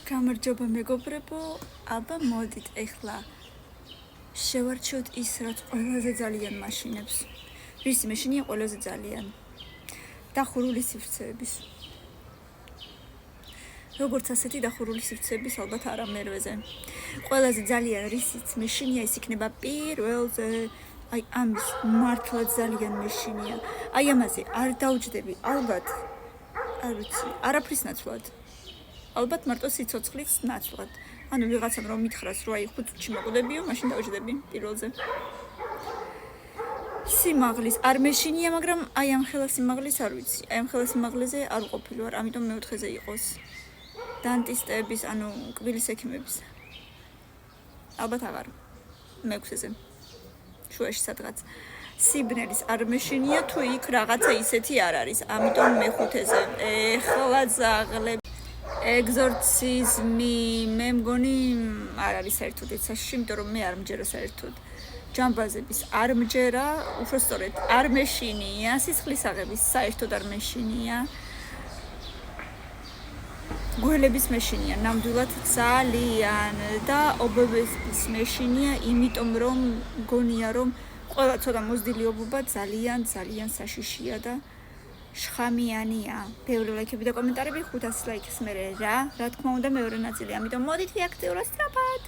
გამარჯობა მეგობრებო, აბა მოდით ეხლა შევარჩიოთ ის, რაც ყველაზე ძალიან მაშინებს. რისი მეშინია ყველაზე ძალიან? დახურული სივრცეების. როგორც ასეთი დახურული სივრცეების ალბათ არა მერვეზე. ყველაზე ძალიან რისიც მეშინია ის იქნება პირველზე. აი ამის მართლა ძალიან მეშინია. აი ამაზე არ დავჯდები, ალბათ. არ ვიცი, არაფრის ნაცვლად. ალბათ მარტო სიცოცხლის ნაცვლად. ანუ ვიღაცამ რომ მითხრას, რომ აი 5 წუთში მოკვდებიო, მაშინ დავჯდები პირველზე. სიმაღლის არ მეშინია, მაგრამ აი ამ ხელა სიმაღლის არ ვიცი. აი ამ ხელა სიმაღლეზე არ ყოფილი ვარ, ამიტომ მეოთხეზე იყოს. დანტისტების, ანუ კბილის ექიმების. ალბათ აღარ. მეექვსეზე. შუაში სადღაც. სიბნელის არ მეშინია, თუ იქ რაღაცა ისეთი არ არის, ამიტომ მეხუთეზე. ეხლა ზაღლები ეგზორციზმი, მე მგონი არ არის საერთოდ ეცაში, იმიტომ რომ მე არ მჯერა საერთოდ. ჯამბაზების არ მჯერა, უბრალოდ არ მეშინია, სისხლის აღების საერთოდ არ მეშინია. გველების მეშინია, ნამდვილად ძალიან და ობობების მეშინია, იმიტომ რომ მგონია რომ ყველა ცოტა მოზრდილი ობობა ძალიან საშიშია და შხამიანია. ბევრი ლაიქები და კომენტარები, 500 ლაიქს მერე რა თქმა უნდა მეორე ნაწილი. ამიტომ მოდით ვიაქტიუროთ სწრაფად.